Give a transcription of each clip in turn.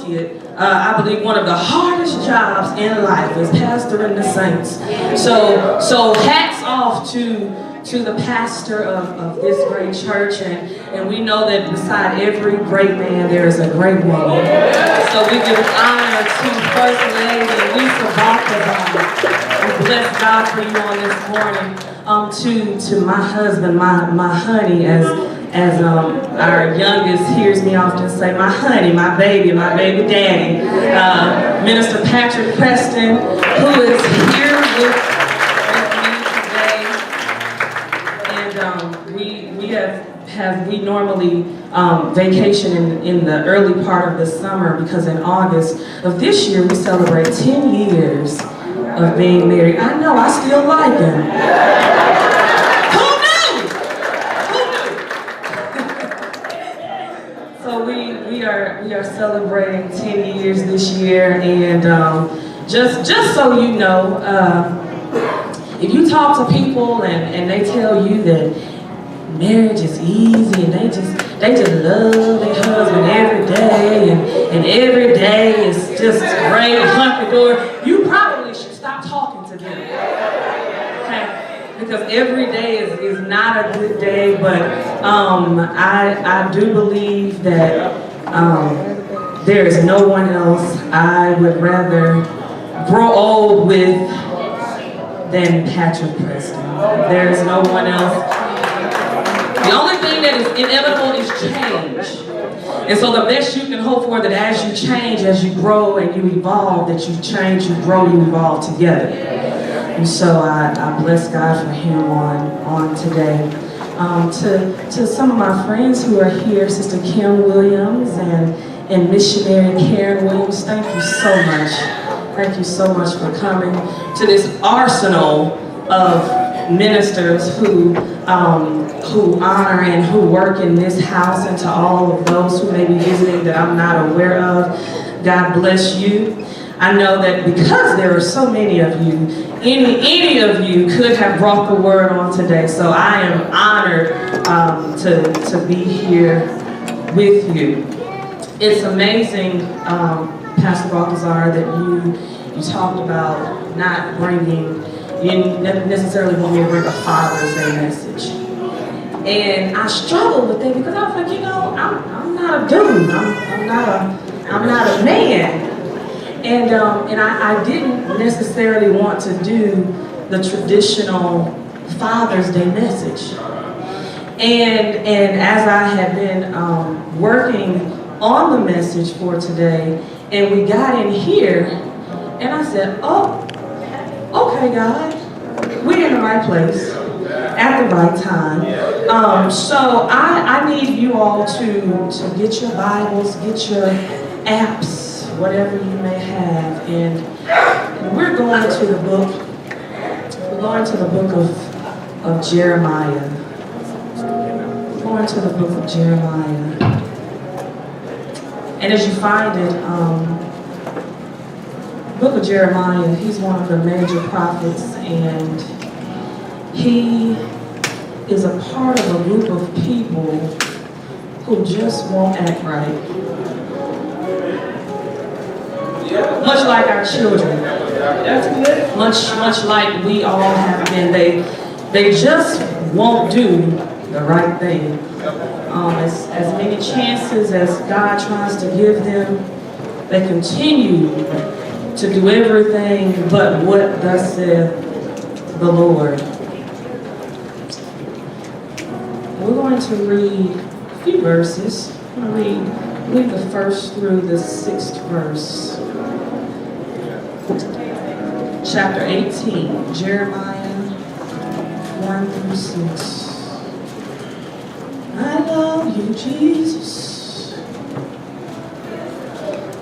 associate, I believe one of the hardest jobs in life is pastoring the saints. So hats off to the pastor of this great church, and we know that beside every great man there is a great woman. So we give honor to First Lady Lisa Balthazar. We bless God for you on this morning. To my husband, my honey, as our youngest hears me often say, my honey, my baby daddy, Minister Patrick Preston, who is here with me today. And we normally vacation in the early part of the summer, because in August of this year we celebrate 10 years of being married. I know, I still like him. So we are celebrating 10 years this year, and just so you know, if you talk to people and they tell you that marriage is easy and they just love their husband every day and every day is just great, hunky-dory, you probably should stop talking to them. Okay? Because every day is not a good day, but I do believe that there is no one else I would rather grow old with than Patrick Preston. There is no one else. The only thing that is inevitable is change. And so the best you can hope for, that as you change, as you grow and you evolve, that you change, you grow, you evolve together. And so I bless God for him on today. To some of my friends who are here, Sister Kim Williams and Missionary Karen Williams, thank you so much. Thank you so much for coming to this arsenal of ministers who honor and who work in this house, and to all of those who may be visiting that I'm not aware of. God bless you. I know that because there are so many of you, any of you could have brought the word on today. So I am honored to be here with you. It's amazing, Pastor Balthazar, that you talked about not bringing, you didn't necessarily want me to bring a Father's Day message. And I struggled with it because I was like, I'm not a dude. I'm not a man. And I didn't necessarily want to do the traditional Father's Day message. And as I had been working on the message for today, and we got in here, and I said, oh, okay, God, we're in the right place at the right time. So I need you all to get your Bibles, get your apps, whatever you may have, and we're going to the book. We're going to the book of Jeremiah. We're going to the book of Jeremiah, and as you find it, the book of Jeremiah, he's one of the major prophets, and he is a part of a group of people who just won't act right. Much like our children. Much like we all have been. They just won't do the right thing. As many chances as God tries to give them, they continue to do everything but what thus saith the Lord. We're going to read a few verses. I'm going to read the first through the 6th verse. Chapter 18, Jeremiah 1 through 6. I love you, Jesus.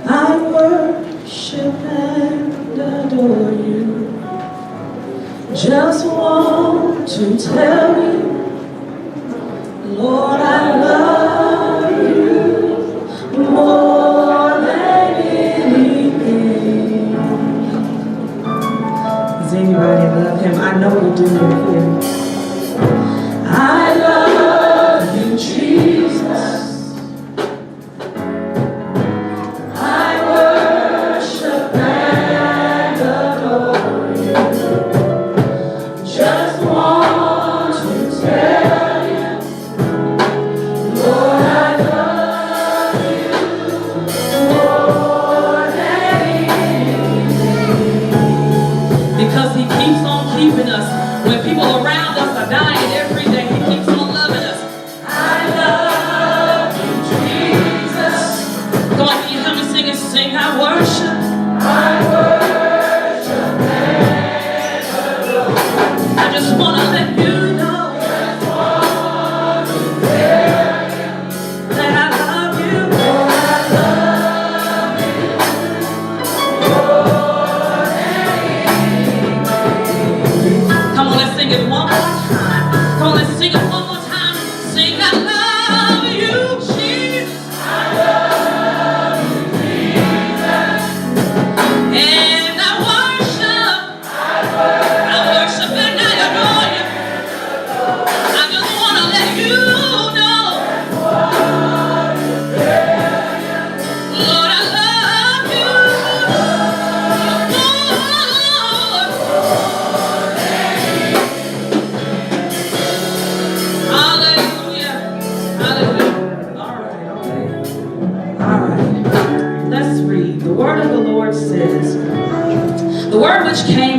I worship and adore you. Just want to tell you, Lord, I love you more than anything. Does anybody love him? I know we do here. I love you, Jesus. I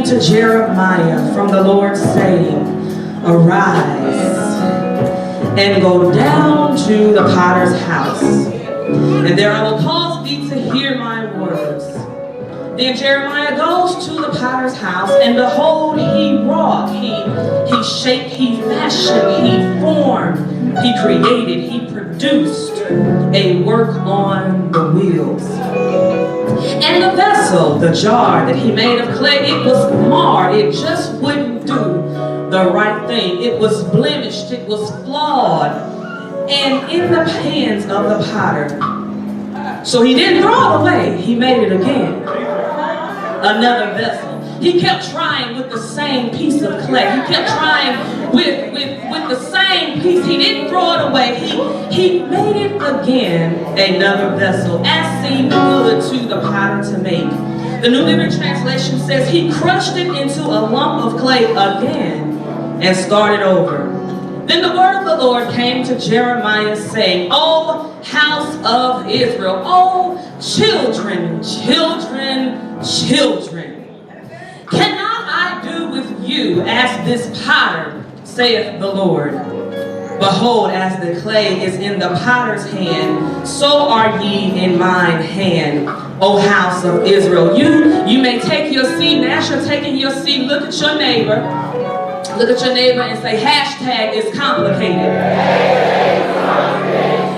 came to Jeremiah from the Lord, saying, Arise and go down to the potter's house, and there I will cause thee to hear my words. Then Jeremiah goes to the potter's house, and behold, he wrought, he shaped, he fashioned, he formed, he created, he produced a work on the wheels. And the vessel, the jar that he made of clay, it was marred. It just wouldn't do the right thing. It was blemished. It was flawed. And in the hands of the potter. So he didn't throw it away. He made it again. Another vessel. He kept trying with the same piece of clay. He kept trying with the same piece. He didn't throw it away. He made it again, another vessel, as seemed good to the potter to make. The New Living Translation says he crushed it into a lump of clay again and started over. Then the word of the Lord came to Jeremiah, saying, O house of Israel, O children, children, children, cannot I do with you as this potter, saith the Lord? Behold, as the clay is in the potter's hand, so are ye in mine hand, O house of Israel. You may take your seat. And as you're taking your seat, look at your neighbor. Look at your neighbor and say, hashtag is complicated.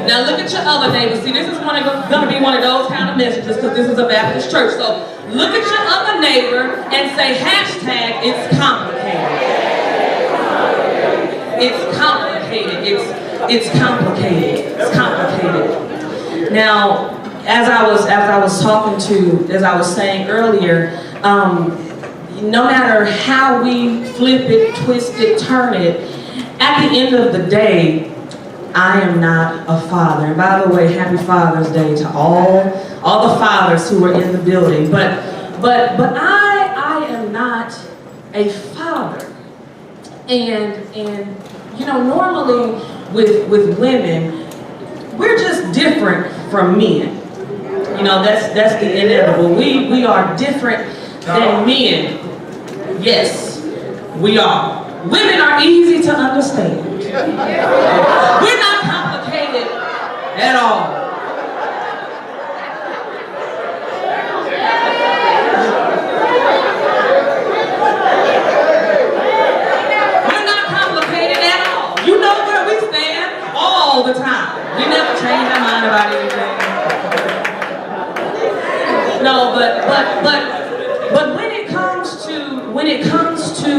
Now look at your other neighbor. See, this is going to be one of those kind of messages because this is a Baptist church. So look at your other neighbor and say, hashtag it's complicated. It's complicated. It's complicated. It's complicated. Now, as I was saying earlier, no matter how we flip it, twist it, turn it, at the end of the day, I am not a father. And by the way, happy Father's Day to all the fathers who are in the building. But I am not a father. And you know, normally with women, we're just different from men. You know, that's the inevitable. We are different than men. Yes, we are. Women are easy to understand. We're not complicated at all. We're not complicated at all. You know where we stand all the time. We never change our mind about anything. No, but when it comes to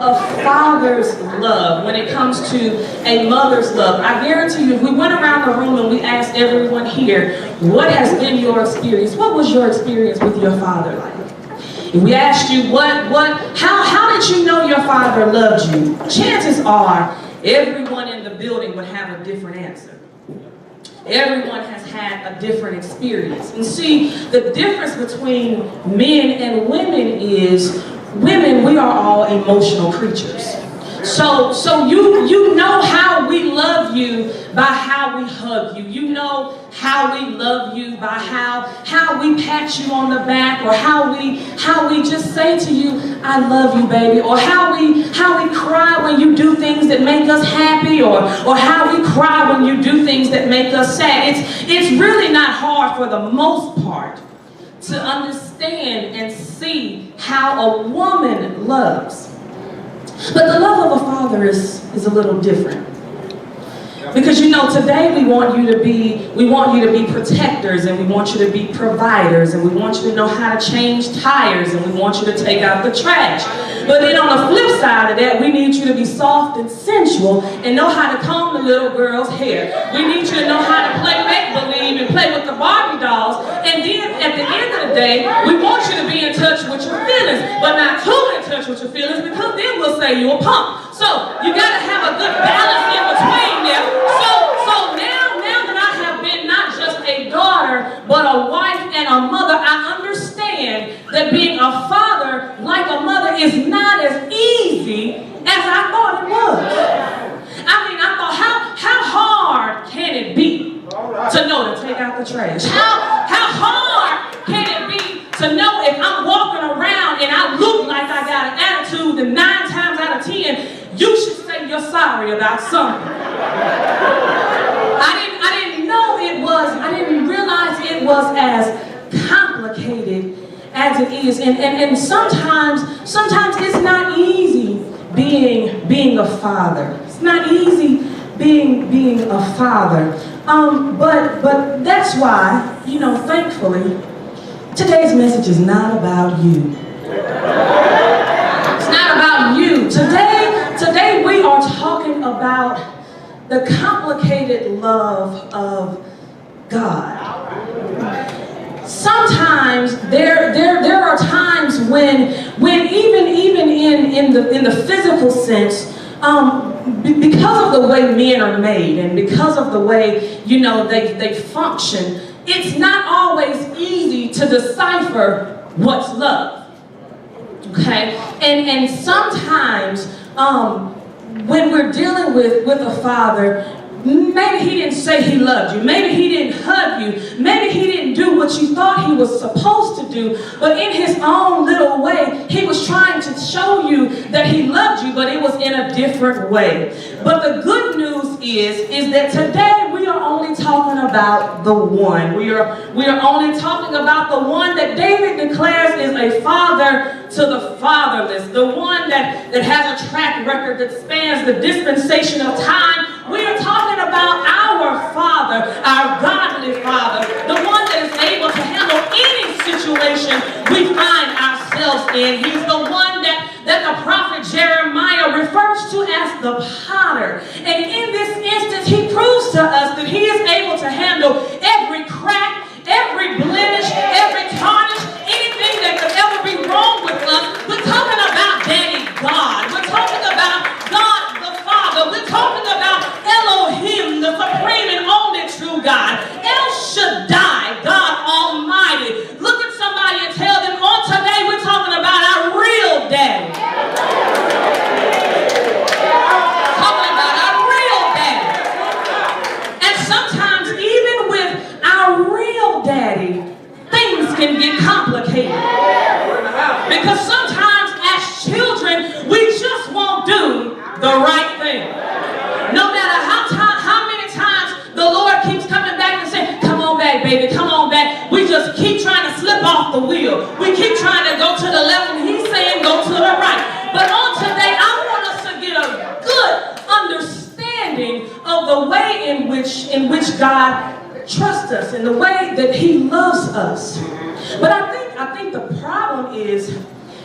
a father's love, when it comes to a mother's love, I guarantee you, if we went around the room and we asked everyone here, what has been your experience? What was your experience with your father like? If we asked you how did you know your father loved you? Chances are everyone in the building would have a different answer. Everyone has had a different experience. And see, the difference between men and women is women, we are all emotional creatures. So you know how we love you by how we hug you. You know how we love you by how we pat you on the back, or how we just say to you, I love you, baby, or how we cry when you do things that make us happy, or how we cry when you do things that make us sad. It's really not hard for the most part to understand and see how a woman loves. But the love of a father is a little different. Because you know, today we want you to be protectors, and we want you to be providers, and we want you to know how to change tires, and we want you to take out the trash. But then on the flip side of that, we need you to be soft and sensual and know how to comb the little girl's hair. We need you to know how to play make-believe and play with the Barbie dolls. And then at the end of the day, we want you to be in touch with your feelings, but not too in touch with your feelings, because then we'll say you're a punk. So you got to have a good balance in between there. So now that I have been not just a daughter, but a wife and a mother, I understand that being a father, like a mother, is not as easy as I thought it was. I mean, I thought, how hard can it be to know to take out the trash? How hard can it be to know if I'm walking around of 10, you should say you're sorry about something. I didn't know it was, I didn't realize it was as complicated as it is. And sometimes it's not easy being a father. It's not easy being a father. But that's why, thankfully, today's message is not about you. It's not about you. Today we are talking about the complicated love of God. Sometimes there are times when even in the physical sense, because of the way men are made and because of the way they function, it's not always easy to decipher what's love. Okay, and sometimes when we're dealing with a father, maybe he didn't say he loved you, maybe he didn't hug you, maybe he didn't do what you thought he was supposed to do, but in his own little way, he was trying to show you that he loved you, but it was in a different way. But the good news is that today we are only talking about the one. We are only talking about the one that David declares is a father to the fatherless, the one that has a track record that spans the dispensation of time. We are talking about our Father, our godly Father, the one that is able to handle any situation we find ourselves in. He's the one that the prophet Jeremiah refers to as the potter. And in this instance, he proves to us that he is able to handle every crack, every blemish, every tarnish, anything that could ever be wrong with us. We're talking about Daddy God. We're talking about God the Father. We're talking about Elohim, the supreme and only true God. El Shaddai, God Almighty. Look at somebody and tell them, on today we're talking about our real daddy. Talking about our real daddy. And sometimes even with our real daddy, things can get complicated. Because sometimes as children, we just won't do the right thing. No matter how many times the Lord keeps coming back and saying, come on back, baby, come on back. We just keep trying to slip off the wheel. We keep trying to go to the left and he's saying go to the right. But on today, I want us to get a good understanding of the way in which God trusts us and the way that he loves us. But I think the problem is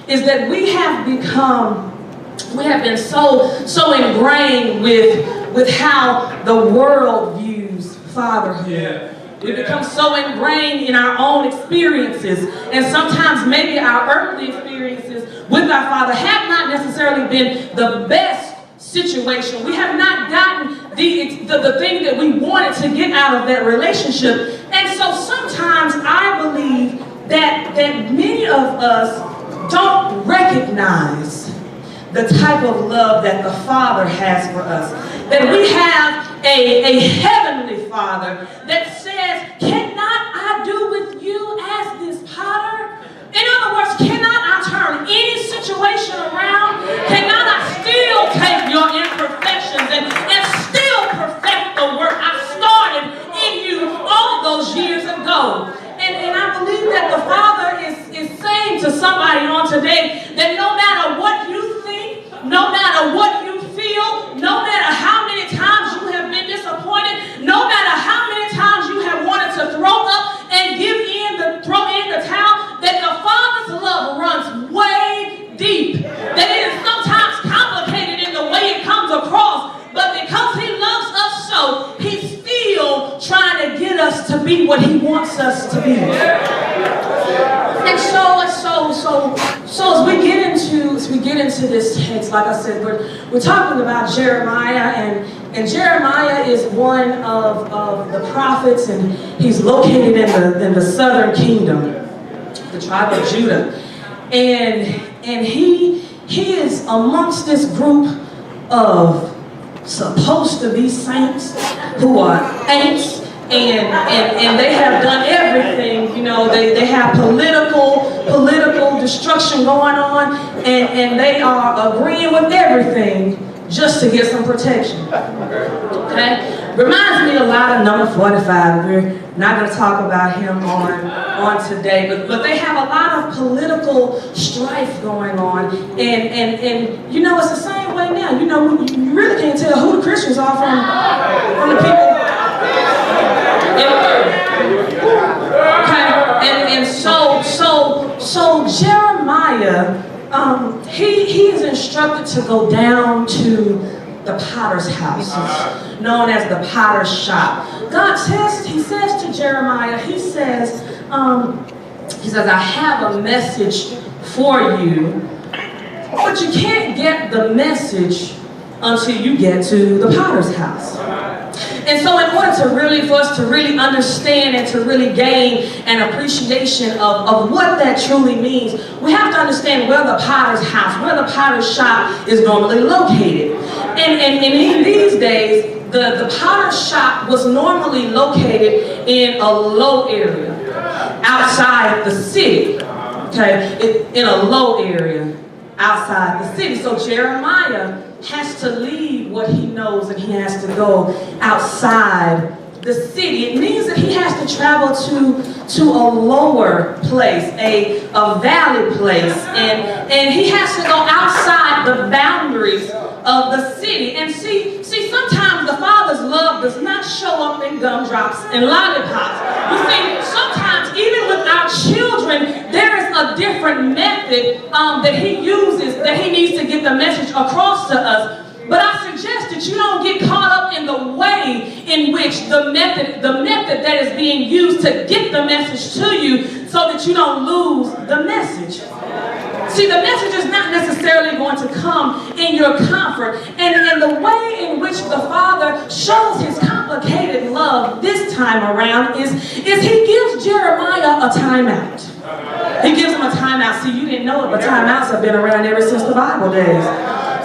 that we have been so ingrained with how the world views fatherhood. Yeah. We become so ingrained in our own experiences, and sometimes maybe our earthly experiences with our father have not necessarily been the best situation. We have not gotten the thing that we wanted to get out of that relationship. And so sometimes I believe that many of us don't recognize the type of love that the Father has for us. That we have a heavenly Father that says, cannot I do with you as this potter? In other words, cannot I turn any situation around? Cannot I still take your imperfections and still perfect the work I started in you all those years ago? And I believe that the Father is saying to somebody on today that no matter what you think, no matter what you feel, no matter how many times you have been disappointed, no matter how many times you have wanted to throw up and throw in the towel, that the Father's love runs way deep. That it is sometimes complicated in the way it comes across, but because he loves us so, he's still trying to get us to be what he wants us to be. And so as we get into this text, like I said, we're talking about Jeremiah, and Jeremiah is one of the prophets, and he's located in the southern kingdom, the tribe of Judah, and he is amongst this group of supposed to be saints who are ain'ts, and they have done everything. They have political destruction going on, and they are agreeing with everything just to get some protection. Okay? Reminds me a lot of number 45. We're not going to talk about him on today, but they have a lot of political strife going on, and you know, it's the same way now. You know, you really can't tell who the Christians are from the people in the world. Okay? And so Jeremiah, he is instructed to go down to the potter's house. It's known as the potter's shop. He says to Jeremiah, he says, I have a message for you, but you can't get the message until you get to the potter's house. And so in order for us to really understand and to really gain an appreciation of what that truly means, we have to understand where the potter's house, where the potter's shop is normally located. And in these days, the potter's shop was normally located in a low area, outside the city, okay, in a low area outside the city. So Jeremiah has to leave what he knows and he has to go outside the city. It means that he has to travel to a lower place, a valley place, and he has to go outside the boundaries of the city. And see, sometimes the Father's love does not show up in gumdrops and lollipops. You see, sometimes even with our children, there is a different method that he uses, that he needs to get the message across to us. But I suggest that you don't get caught up in the way in which the method that is being used to get the message to you, so that you don't lose the message. See, the message is not necessarily going to come in your comfort. And the way in which the Father shows his complicated love this time around is he gives Jeremiah a timeout. He gives him a timeout. See, you didn't know it, but timeouts have been around ever since the Bible days.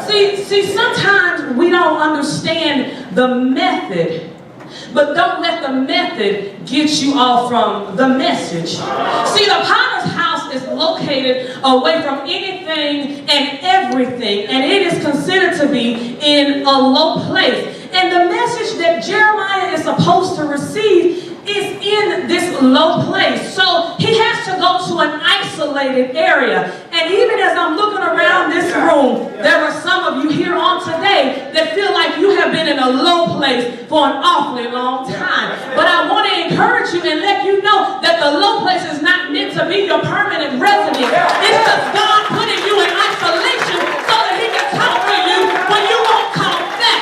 See, sometimes we don't understand the method, but don't let the method get you off from the message. See, the potter's house is located away from anything and everything, and it is considered to be in a low place. And the message that Jeremiah is supposed to receive is in this low place. So he has to go to an isolated area. And even as I'm looking around this room, there are some of you here on today that feel like you have been in a low place for an awfully long time. But I want to encourage you and let you know that the low place is not meant to be your permanent residence. It's just God putting you in isolation so that he can talk to you when you won't come back.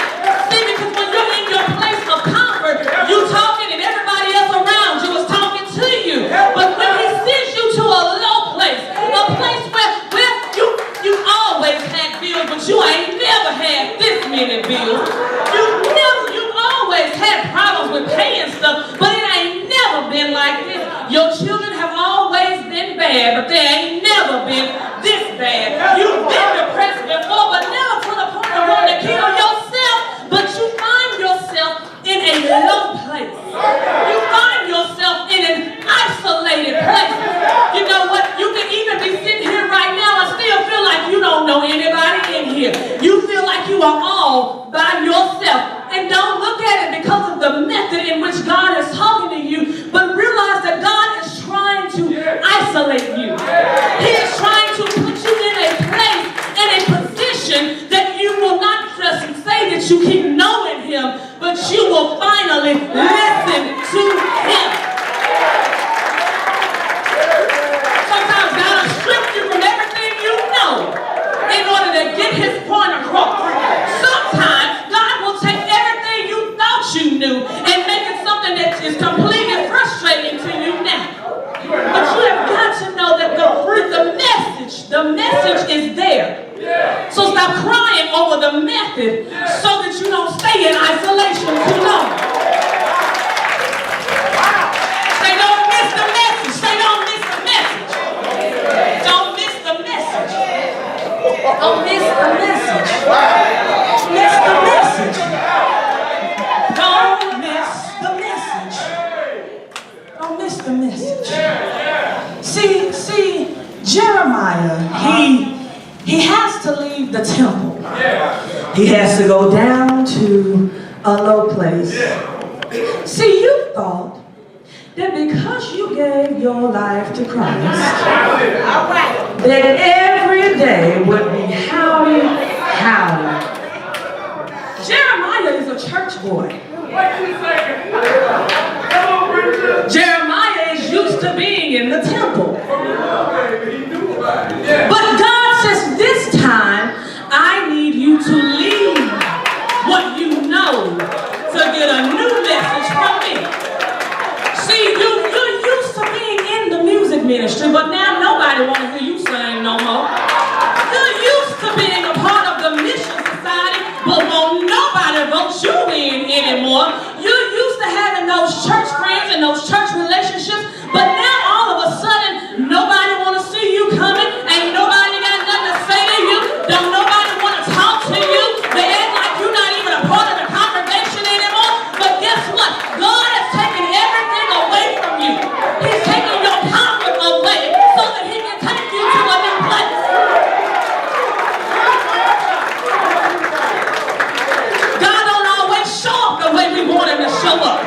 See, because when you're in your place of comfort, you talking and everybody else around you is talking to you. But when he sends you to a low place, a place where you always had bills, but you ain't never had this many bills. You always had problems with paying stuff, but it ain't never been like this. Your children have always been bad, but they ain't never been this bad. You've been depressed before, but never to the point of wanting to kill yourself. But you find yourself in a low place. You find yourself in an isolated place. You know what? You can even be sitting here right now and still feel like you don't know anybody in here. You feel like you are all by yourself. And don't look at it because of the method in which God is talking to you, but realize that God is trying to isolate you. He is trying to put you in a place, in a position that you will not just say that you keep knowing him, but you will finally listen to him. Sometimes God will strip you from everything you know in order to get his point across. Sometimes God will take everything you thought you knew and make it something that is completely frustrating to you now. But you have got to know that the message is there. So stop crying over the method so that you don't stay in isolation too long. Say, don't miss the message. Say, don't miss the message. Don't miss the message. Don't miss the message. Miss the message. Don't miss the message. Don't miss the message. See, Jeremiah he has to leave the temple. He has to go down to a low place. See, you thought that because you gave your life to Christ, that every day would be howdy, howdy. Jeremiah is a church boy. Jeremiah is used to being in the temple. But God says, this time, I need you to leave what you know to get a new message from me. See, you're used to being in the music ministry, but now nobody wants to hear you sing no more. You're used to being a part of the mission society, but won't nobody vote you in anymore. You're used to having those church friends and those church relationships, but now all of a sudden, nobody want to see you coming, ain't nobody got nothing to say to you, don't nobody want to talk to you, they act like you're not even a part of the congregation anymore. But guess what? God has taken everything away from you. He's taking your comfort away so that he can take you to a new place. God don't always show up the way we want him to show up.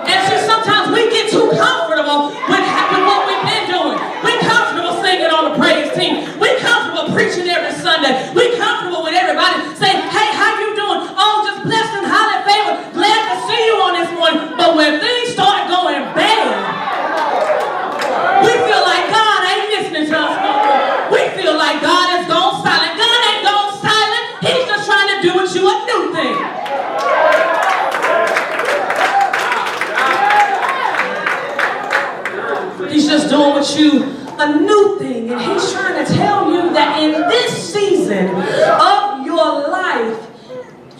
And see, sometimes we get too comfortable with what we've been doing. We're comfortable singing on the praise team. We're comfortable preaching every Sunday. We're comfortable with everybody saying, hey, how you doing? Oh, just blessed and highly favored. Glad to see you on this morning. But when things start going bad, we feel like God ain't listening to us no more. We feel like God has gone silent. God ain't gone silent. He's just trying to do with you a new thing. He's just doing with you a new thing, and he's trying to tell you that in this season of your life,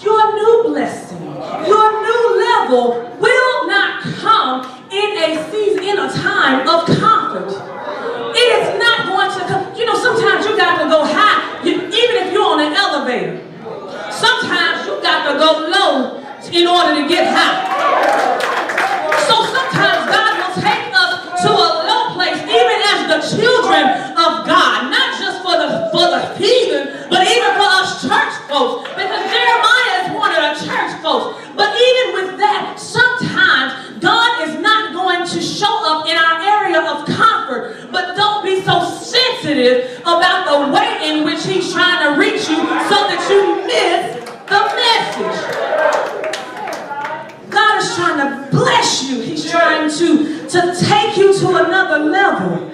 your new blessing, your new level will not come in a season, in a time of comfort. It is not going to come. You know, sometimes you got to go high, even if you're on an elevator. Sometimes you got to go low in order to get high. So sometimes God will take us to a low place, even as the children of God, not just for the heathen, but even for us church folks. Because Jeremiah is one of the church folks. But even with that, sometimes God is not going to show up in our area of comfort. But don't be so sensitive about the way in which he's trying to reach you so that you miss the message. God is trying to bless you. He's trying to take you to another level.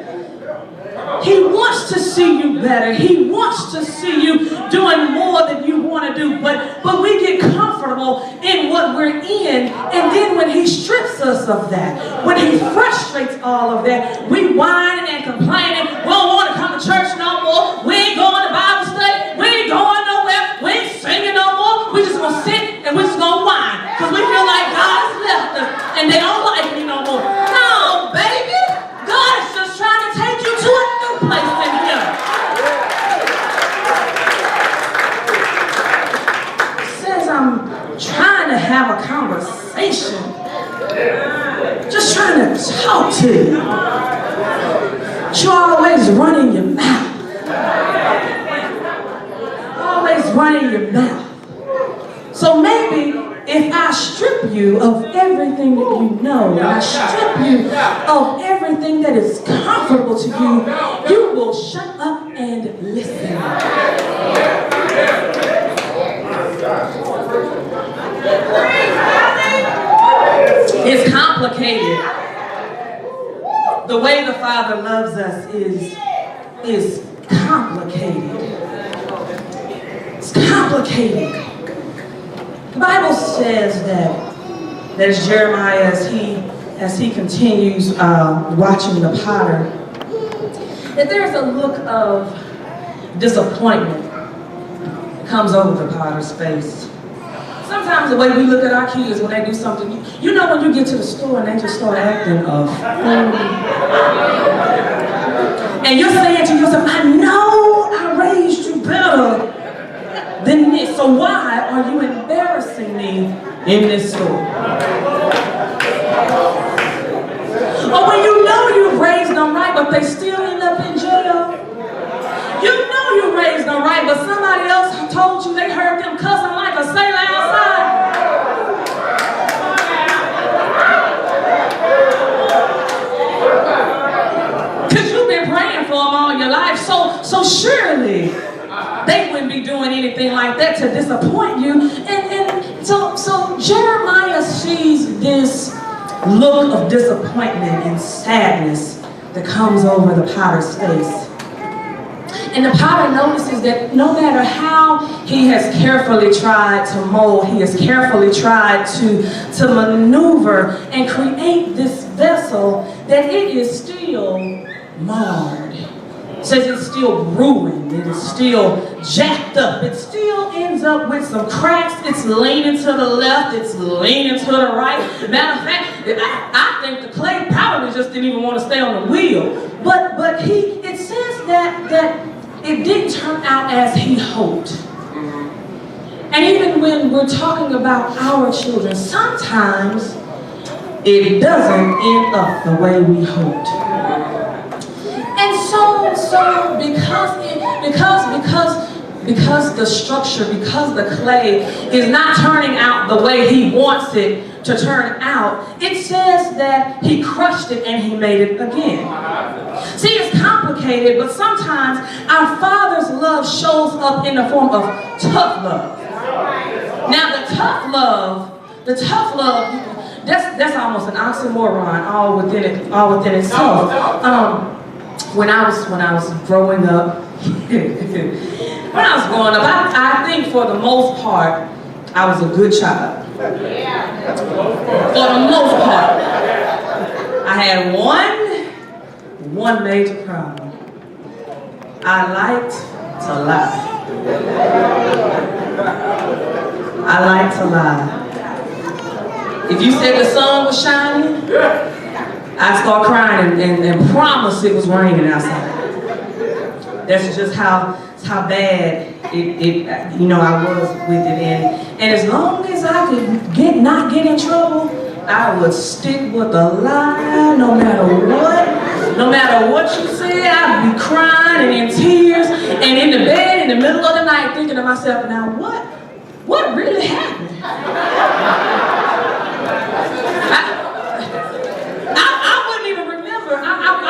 He wants to see you better. He wants to see you doing more than you want to do. But we get comfortable in what we're in. And then when he strips us of that, when he frustrates all of that, we whining and complaining. We don't want to come to church no more. We ain't going to Bible study. We ain't going nowhere. We ain't singing no more. We just going to sit and we just going to whine. Because we feel like God has left us and they don't like me no more. No, baby. God is just trying to take you to a new place in him. It says I'm trying to have a conversation. Just trying to talk to you. You're always running your mouth. Always running your mouth. So maybe if I strip you of everything that you know, I strip you of everything that is comfortable to you, you will shut up and listen. It's complicated. The way the Father loves us is complicated. It's complicated. The Bible says that as Jeremiah, as he continues watching the potter, that there's a look of disappointment that comes over the potter's face. Sometimes the way we look at our kids when they do something, you know when you get to the store and they just start acting a fool. And you're saying to yourself, I know I raised you better than this, so why are you embarrassing me in this store? Or when you know you raised them right, but they still end up in jail. You know you raised them right, but somebody else told you they heard them cussing like a sailor outside. Because you've been praying for them all your life, so surely they wouldn't be doing anything like that to disappoint you. And so Jeremiah sees this look of disappointment and sadness that comes over the potter's face. And the potter notices that no matter how he has carefully tried to mold, he has carefully tried to maneuver and create this vessel, that it is still marred. It says it's still ruined, it is still jacked up, it still ends up with some cracks, it's leaning to the left, it's leaning to the right. Matter of fact, I think the clay probably just didn't even want to stay on the wheel. But it says that it didn't turn out as he hoped. And even when we're talking about our children, sometimes it doesn't end up the way we hoped. And so because the structure, because the clay is not turning out the way he wants it to turn out, it says that he crushed it and he made it again. See, it's complicated, but sometimes our Father's love shows up in the form of tough love. Now the tough love, that's almost an oxymoron all within itself. When I was growing up, I think for the most part, I was a good child. For the most part, I had one major problem. I liked to lie. I liked to lie. If you said the sun was shining, I'd start crying and promise it was raining outside. That's just how bad I was with it. And as long as I could not get in trouble, I would stick with a lie no matter what. No matter what you said, I'd be crying and in tears and in the bed in the middle of the night thinking to myself, now what really happened? I wouldn't even remember. I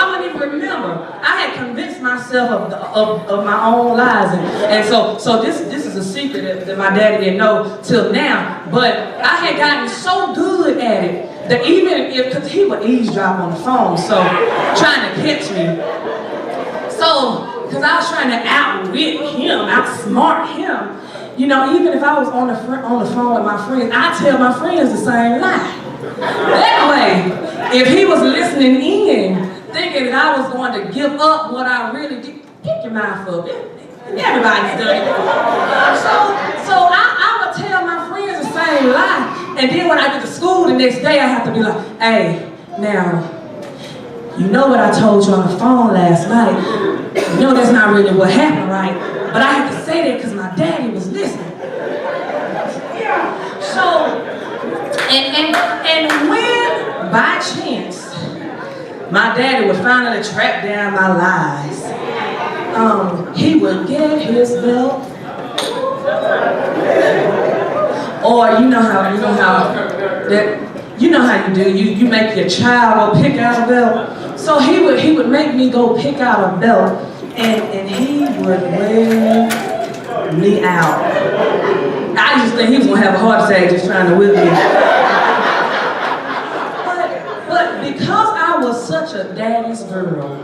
wouldn't even remember. I had convinced myself of my own lies, and so this is a secret that my daddy didn't know till now. But I had gotten so good at it that even because he would eavesdrop on the phone, so trying to catch me. So because I was trying to outwit him, outsmart him. Even if I was on the phone with my friends, I tell my friends the same lie. That way, if he was listening in, thinking that I was going to give up what I really did, pick your mouth up. Everybody's done it. So I would tell my friends the same lie, and then when I get to school the next day, I have to be like, hey, now, you know what I told you on the phone last night. You know that's not really what happened, right? But I had to say that because my daddy was listening. So, and when, by chance, my daddy would finally track down my lies, he would get his belt, or you know how you do. You make your child go pick out a belt. So he would make me go pick out a belt, and he would wear me out. I used to think he was gonna have a heart attack just trying to whip me. But because I was such a daddy's girl,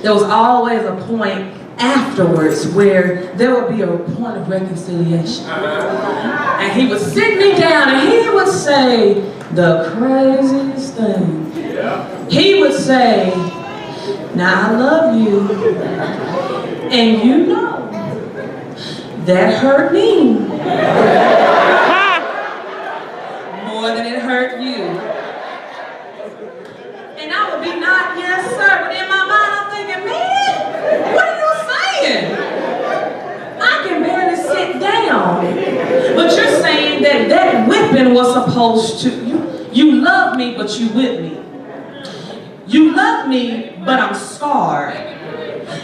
there was always a point afterwards where there would be a point of reconciliation. And he would sit me down and he would say the craziest thing. He would say, now I love you, and you know that hurt me more than it hurt you. And I would be not, yes sir, but in my mind I'm thinking, man, what are you saying? I can barely sit down. But you're saying that whipping was supposed to, you love me, but you whip me. You love me, but I'm scarred.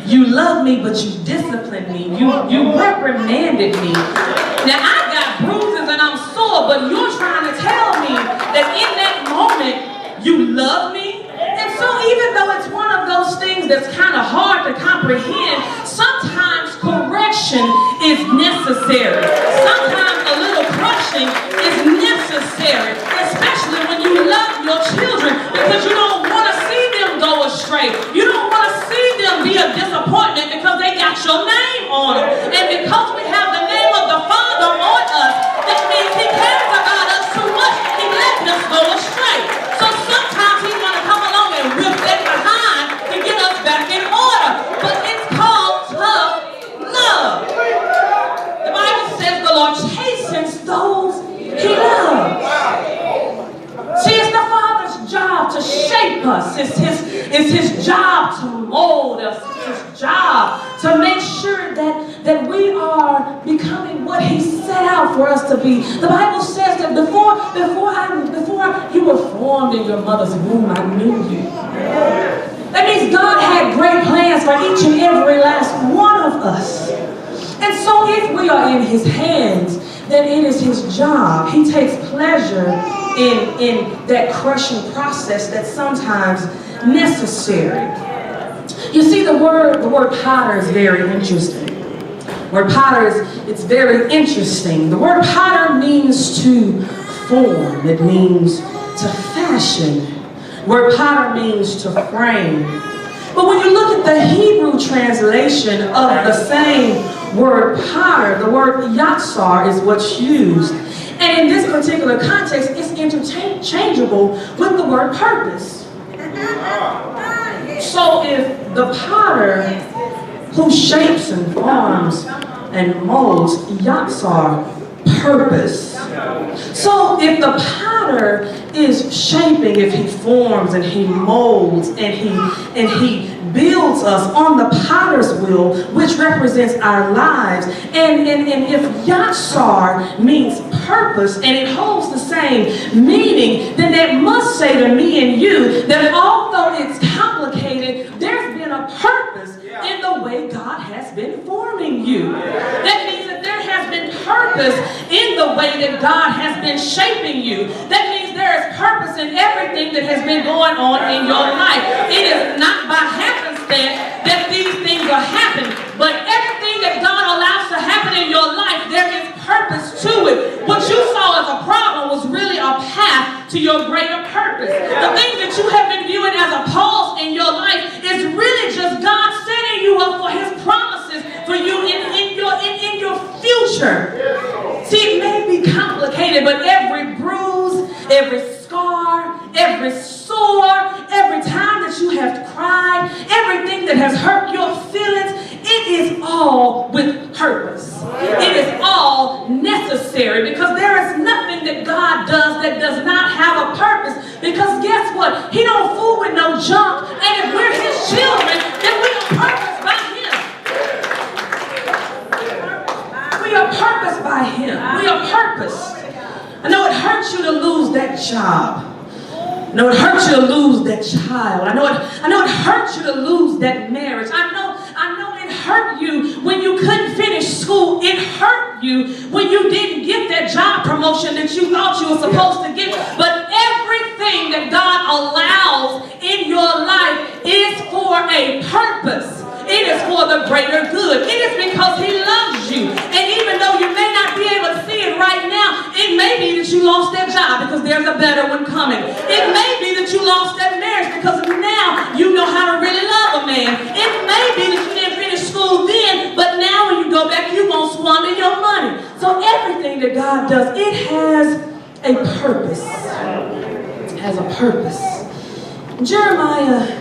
You love me, but you disciplined me. You reprimanded me. Now I got bruises and I'm sore, but you're trying to tell me that in that moment you love me? And so even though it's one of those things that's kind of hard to comprehend, sometimes correction is necessary. Sometimes a little crushing is necessary, especially when you love your children, because you don't want to see them go astray. You don't want to see them be a disappointment because they got your name on them. And because we have the name of the Father on us, that means He cares about us too much. He letting us go astray. So sometimes He's going to come along and whip that behind to get us back in order. But it's called tough love. The Bible says the Lord chastens those He loves. See, it's the Father's job to shape us. It's His job to mold us. It's His job to make sure that we are becoming what He set out for us to be. The Bible says that before you were formed in your mother's womb, I knew you. That means God had great plans for each and every last one of us. And so if we are in His hands, then it is His job. He takes pleasure in that crushing process that's sometimes necessary. You see, the word potter is very interesting. Word potter it's very interesting. The word potter means to form. It means to fashion. Word potter means to frame. But when you look at the Hebrew translation of the same word potter, the word yatsar is what's used. And in this particular context, it's interchangeable with the word purpose. So if the potter who shapes and forms and molds, yatsar, purpose. So if the potter is shaping, if he forms and he molds and he builds us on the potter's wheel, which represents our lives, and if yatsar means purpose and it holds the same meaning, then that must say to me and you that although it's complicated, there's been a purpose in the way God has been forming you. That means that there has been purpose in the way that God has been shaping you. That means there is purpose in everything that has been going on in your life. It is not by happenstance that these things are happening, but everything that God allows to happen in your life, there is purpose to it. What you saw as a problem was really a path to your greater purpose. The things that you have been viewing as a pause in your life is really just God setting you up for His promises for you in your future. See, it may be complicated, but every bruise, every scar, every sore, every time that you have cried, everything that has hurt your feelings, it is all with purpose. It is all necessary, because there is nothing that God does that does not have a purpose. Because guess what? He don't fool with no junk. And if we're His children, then we are purposed by Him. We are purposed by Him. We are purposed. I know it hurts you to lose that job. I know it hurts you to lose that child. I know it hurts you to lose that marriage. I know it hurt you when you couldn't finish school. It hurt you when you didn't get that job promotion that you thought you were supposed to get. But everything that God allows in your life is for a purpose. It is for the greater good. It is because He loves you. And even though you may not be able to see it right now, it may be that you lost that job because there's a better one coming. It may be that you lost that marriage because now you know how to really love a man. It may be that you didn't finish school then, but now when you go back, you're going to squander your money. So everything that God does, it has a purpose. It has a purpose. Jeremiah,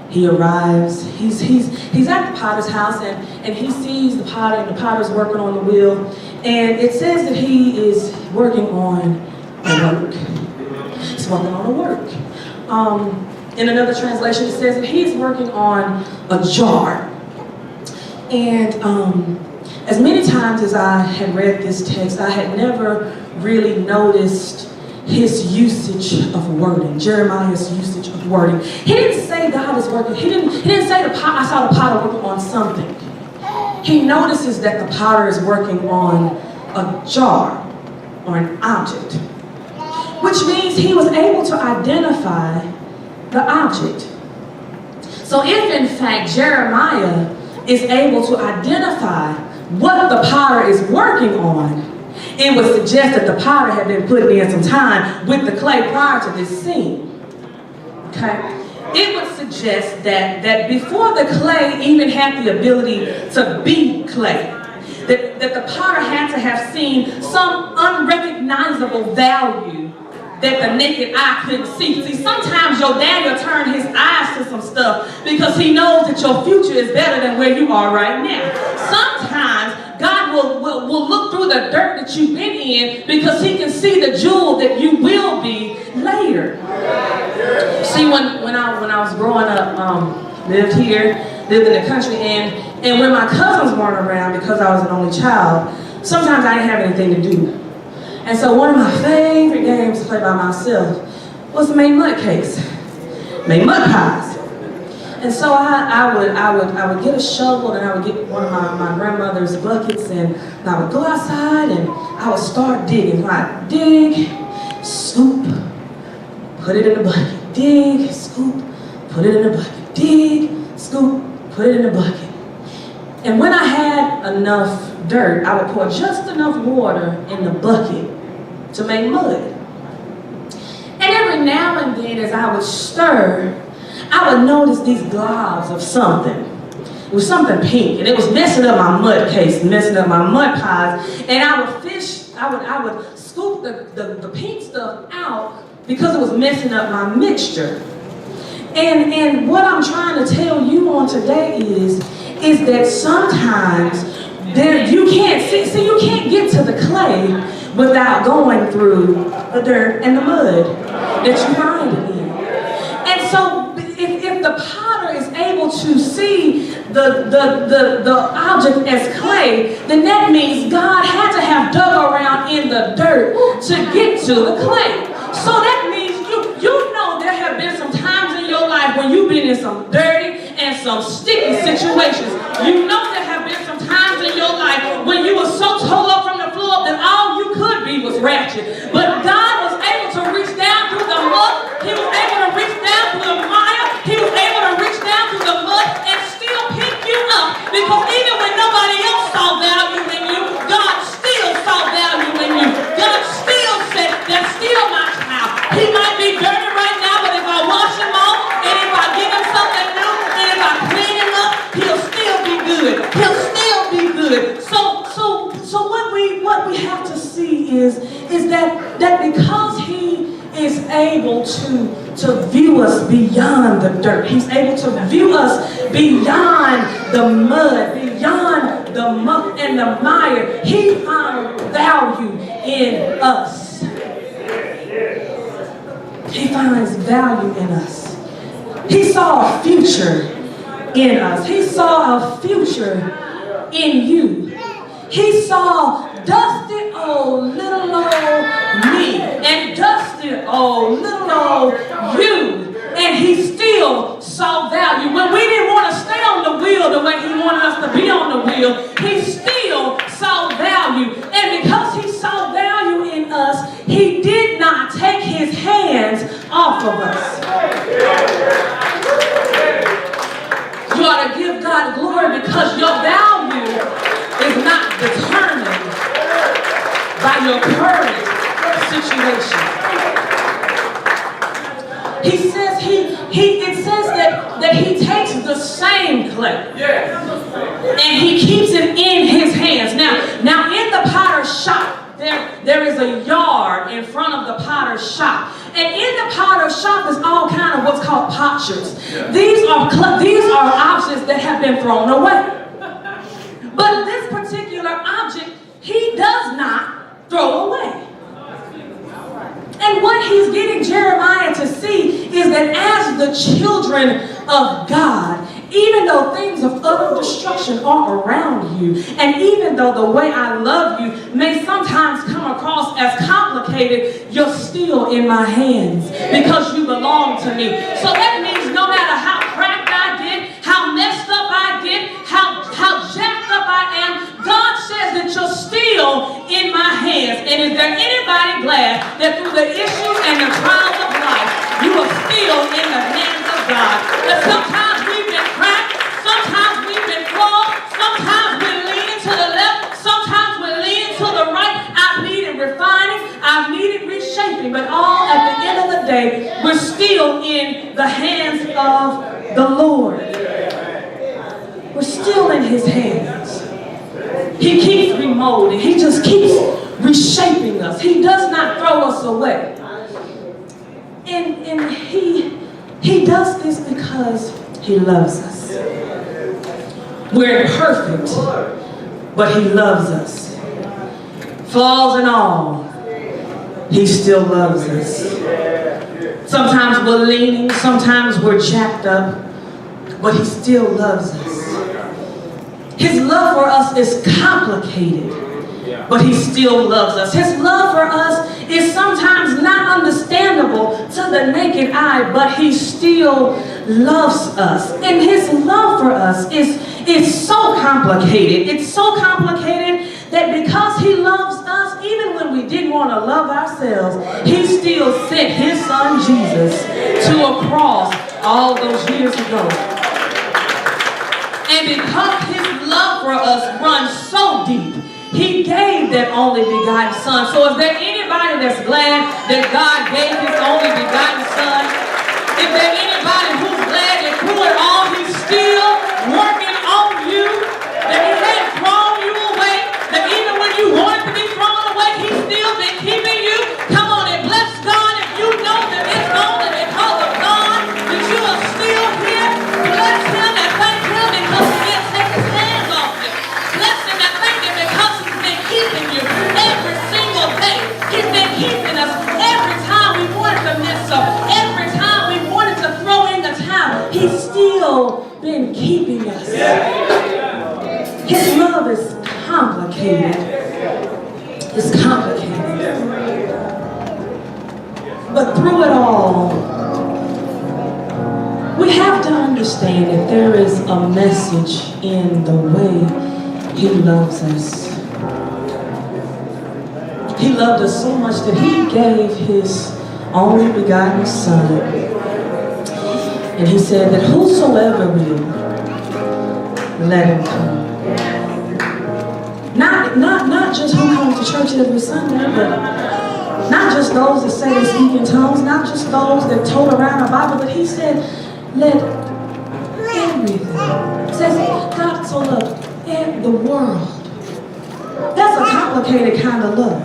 he arrives, he's at the potter's house, and he sees the potter, and the potter's working on the wheel, and it says that he is working on a work. He's working on a work. In another translation, it says that he's working on a jar. And as many times as I had read this text, I had never really noticed his usage of wording, Jeremiah's usage of wording. He didn't say God is working. He didn't say I saw the potter working on something. He notices that the potter is working on a jar or an object, which means he was able to identify the object. So if in fact Jeremiah is able to identify what the potter is working on, it would suggest that the potter had been putting in some time with the clay prior to this scene. Okay? It would suggest that before the clay even had the ability to be clay, that the potter had to have seen some unrecognizable value that the naked eye couldn't see. See, sometimes your daddy will turn his eyes to some stuff because he knows that your future is better than where you are right now. Sometimes God will look through the dirt that you've been in because he can see the jewel that you will be later. See, when I was growing up, lived in the country, and when my cousins weren't around because I was an only child, sometimes I didn't have anything to do. And so one of my favorite games to play by myself was to make mud cakes, make mud pies. And so I would get a shovel, and I would get one of my grandmother's buckets, and I would go outside and I would start digging. I'd dig, scoop, put it in the bucket, dig, scoop, put it in the bucket, dig, scoop, put it in the bucket. And when I had enough dirt, I would pour just enough water in the bucket to make mud. And every now and then as I would stir, I would notice these globs of something. It was something pink, and it was messing up my mud cakes, messing up my mud pies. And I would scoop the pink stuff out because it was messing up my mixture. And what I'm trying to tell you on today is that sometimes you can't get to the clay without going through the dirt and the mud that you find it in. And so if the potter is able to see the object as clay, then that means God had to have dug around in the dirt to get to the clay. So that means you know there have been some times in your life when you've been in some dirty and some sticky situations. You know there have been some times in your life when you were so tore up from the floor that all you could be was ratchet. But God was able to reach down through the mud. He was able to reach down through the mire. He was able to reach down through the mud and still pick you up. Because even when nobody else saw value in you, God still saw value in you. God still said, that's still my child. He might be dirty right now, but if I wash him off, and if I give him something new, and if I clean him up, he'll still be good. He'll still be good. So what we have to see is that because he is able to view us beyond the dirt, he's able to view us beyond the mud, beyond the muck and the mire. He found value in us. He finds value in us. He saw a future in us. He saw a future in you. He saw dusty old little old me and dusty old little old you. And he still saw value. When we didn't want to stay on the wheel the way he wanted us to be on the wheel, he still saw value. And because he saw value in us, he did not take his hands off of us. You ought to give God glory because your value is not determined by your current situation. It says that he takes the same clay and he keeps it in his hands. Now in the potter's shop, there is a yard in front of the potter's shop. And in the potter's shop is all kind of what's called potsherds. These are objects that have been thrown away. But this particular object, he does not throw away. And what he's getting Jeremiah to see is that as the children of God, Even though things of utter destruction are around you, and even though the way I love you may sometimes come across as complicated, you're still in my hands because you belong to me. So that means no matter how cracked I get, how messed up I get, how jacked up I am, God says that you're still in my hands. And is there anybody glad that through the issues and the trials of life, you are still in the hands of God? That sometimes we've been cracked, sometimes we've been flawed, sometimes we're leaning to the left, sometimes we're leaning to the right. I've needed refining, I've needed reshaping, but all at the end of the day, we're still in the hands of the Lord. We're still in his hands. He keeps remolding. He just keeps reshaping us. He does not throw us away. And he does this because he loves us. We're imperfect, but he loves us. Flaws and all, he still loves us. Sometimes we're leaning, sometimes we're jacked up, but he still loves us. His love for us is complicated, but he still loves us. His love for us is sometimes not understandable to the naked eye, but he still loves us. And his love for us is so complicated. It's so complicated that because he loves us, even when we didn't want to love ourselves, he still sent his son Jesus to a cross all those years ago. And because his love for us runs so deep, he gave that only begotten son. So is there anybody that's glad that God gave his only begotten son? Is there anybody who's glad that through it all he's still working on you? That he hadn't thrown you away? That even when you wanted to be thrown away, he's still been keeping you? Come on and bless God if you know that it's only because of God that you are still here. Bless him and thank him because he didn't take his hands off you. Bless him and thank him because he's been keeping you every single day. He's been keeping us every time we wanted to mess up. Every time we wanted to throw in the towel. He's still been keeping us. His love is complicated. It's complicated. But through it all, we have to understand that there is a message in the way he loves us. He loved us so much that he gave his only begotten son. And he said that whosoever will, let him come. Not just who comes to church every Sunday, but not just those that say they speak in tongues, not just those that tote around a Bible, but he said, let everything. It says, God so loved the world. That's a complicated kind of love.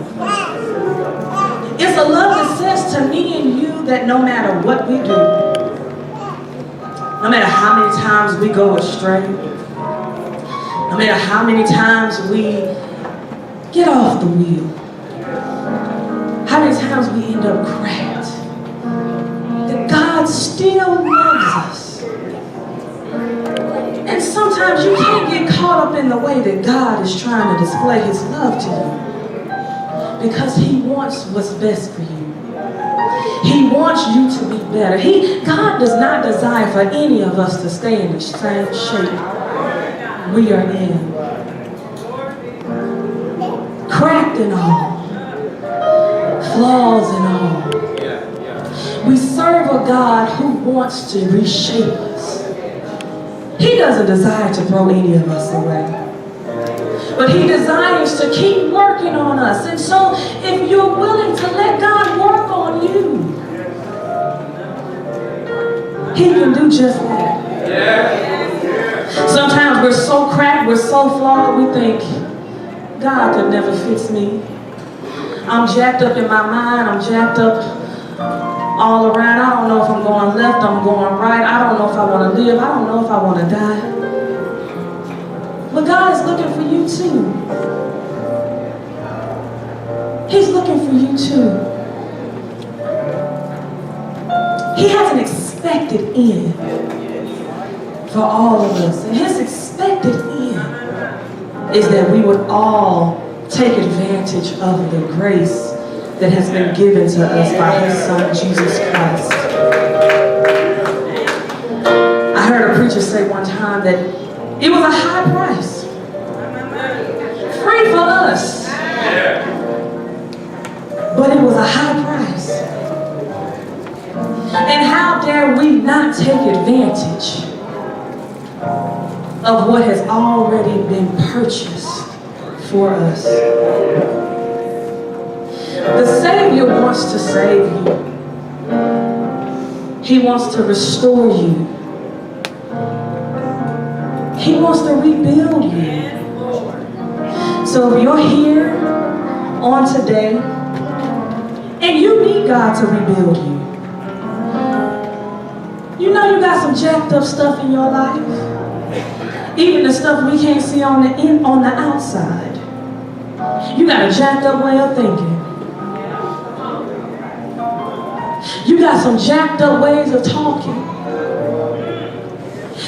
It's a love that says to me and you that no matter what we do, no matter how many times we go astray, no matter how many times we get off the wheel, how many times we end up cracked, that God still loves us. And sometimes you can't get caught up in the way that God is trying to display his love to you, because he wants what's best for you. He wants you to be better. God does not desire for any of us to stay in the same shape we are in. Cracked and all, flaws and all. We serve a God who wants to reshape us. He doesn't desire to throw any of us away, but he desires to keep working on us. And so if you're willing to let God work on you, he can do just that. Sometimes we're so cracked, we're so flawed, we think, God could never fix me. I'm jacked up in my mind, I'm jacked up all around. I don't know if I'm going left, I'm going right. I don't know if I want to live, I don't know if I want to die. But God is looking for you too. He's looking for you too. He has an expected end. for all of us. And his expected end is that we would all take advantage of the grace that has been given to us by his son, Jesus Christ. I heard a preacher say one time that it was a high price. Free for us. But it was a high price. And how dare we not take advantage of what has already been purchased for us. The Savior wants to save you. He wants to restore you. He wants to rebuild you. So if you're here on today and you need God to rebuild you, you know you got some jacked up stuff in your life. Even the stuff we can't see on the outside. You got a jacked up way of thinking. You got some jacked up ways of talking.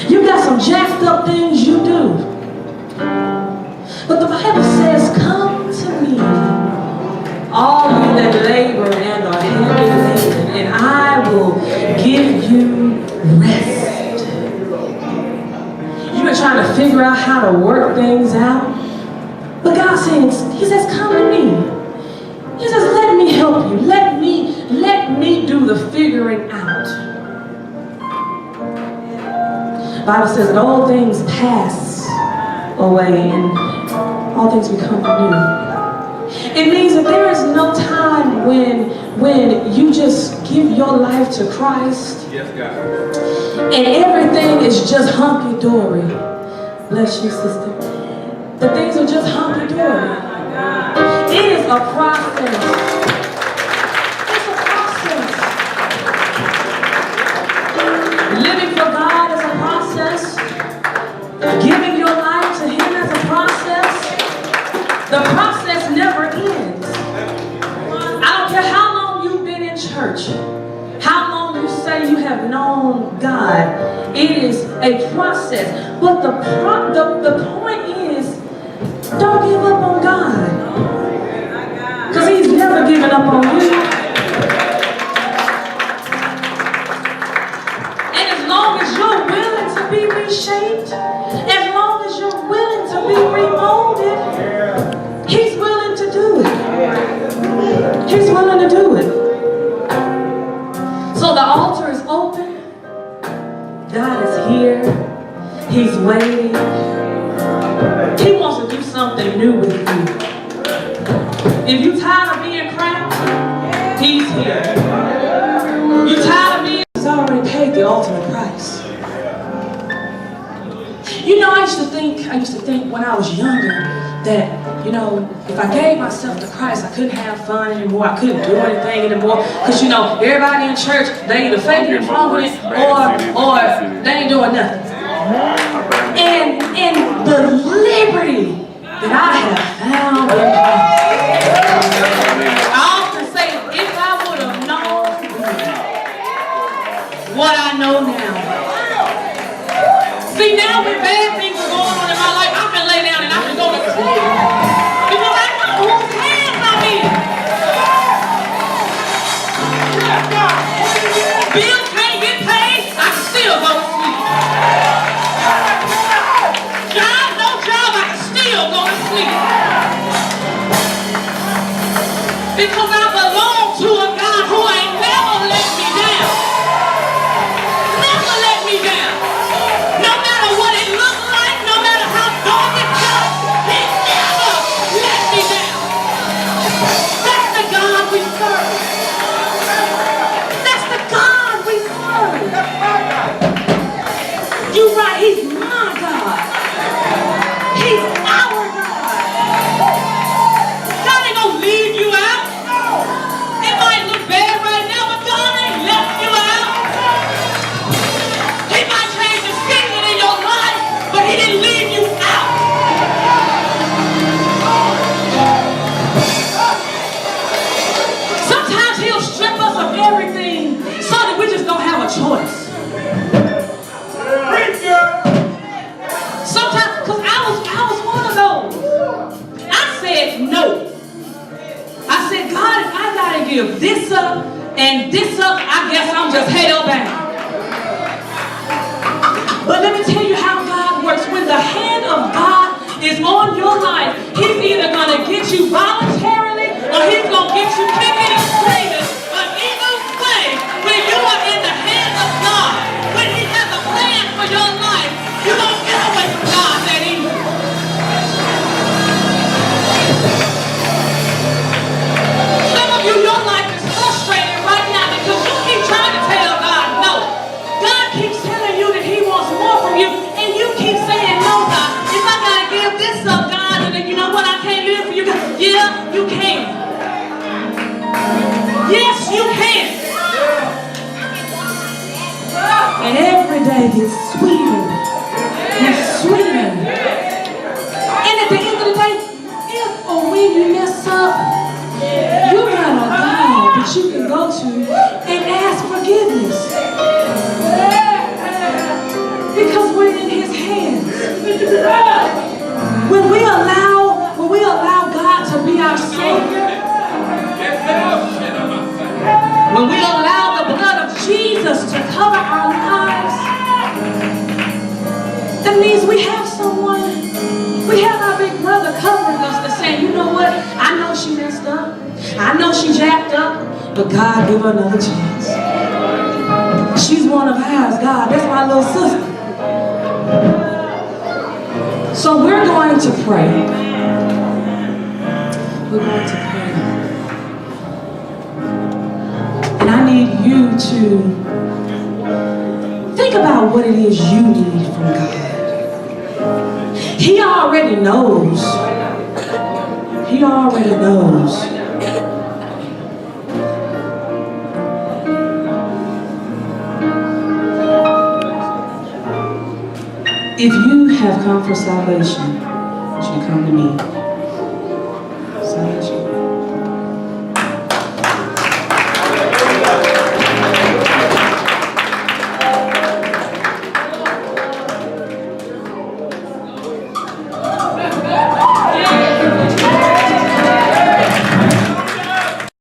You got some jacked up things you do. But the Bible says, come to me, all you that labor and are heavy laden, and I will give you rest. You've been trying to figure out how to work things out. But God says, he says, come to me. He says, let me help you. Let me do the figuring out. The Bible says that all things pass away and all things become new. It means that there is no time when you just give your life to Christ. Yes, God. And everything is just hunky-dory. Bless you, sister. The things are just hunky-dory. It is a process. It's a process. Living for God is a process. Giving your life to him is a process. The process never ends. I don't care how long you've been in church, how long you say you have known God. It is a process. But the point is, don't give up on God. Because he's never given up on you. And as long as you're willing to be reshaped, as long as you're willing to be remolded, he's willing to do it. He's willing to do it. So the altar is open. God is here. He's waiting. He wants to do something new with you. If you're tired of being cramped, he's here. You're tired of being... He's already paid the ultimate price. You know, I used to think when I was younger that, you know, if I gave myself to Christ, I couldn't have fun anymore. I couldn't do anything anymore. Because, you know, everybody in church, they either faking and flunking it or they ain't doing nothing. And the liberty that I have found in Christ. I often say, if I would have known what I know now. See, now when bad things are going on in my life, I can lay down and I can go to sleep. Because I know whose hands I'm in. Bills can't get paid, I can still go to sleep. No job, I can still go to sleep. Because I belong to a God who ain't never let me down. Never let me down. No matter what it looks like, no matter how dark it gets, he never let me down. That's the God we serve. That's the God we serve. You're right, he's my God. He's our God. God ain't gonna leave you out. give this up and this up, I guess I'm just hell-bound. But let me tell you how God works. When the hand of God is on your life, He's either going to get you voluntarily or He's going to get you kicking and screaming. But either way, when you are in the hand of God, when He has a plan for your life, you don't get away from God that easy. Some of you, your life is frustrated right now because you keep trying to tell God no. God keeps telling you that He wants more from you, and you keep saying no, God. If I gotta give this up, God, and then you know what, I can't live for you, God. Yeah, you can. Yes, you can. And every day gets sweeter and sweeter. And at the end of the day, if or when you mess up, you got a God that you can go to and ask forgiveness. Because we're in His hands. When we allow God to be our Savior, when we allow the blood of Jesus to cover our lives, that means we have someone, we have our big brother covering us that's saying, you know what, I know she messed up, I know she jacked up, but God, give her another chance. She's one of ours, God, that's my little sister. So we're going to pray. We're going to pray. And I need you to think about what it is you need from God. He already knows. He already knows. If you have come for salvation, you should come to me.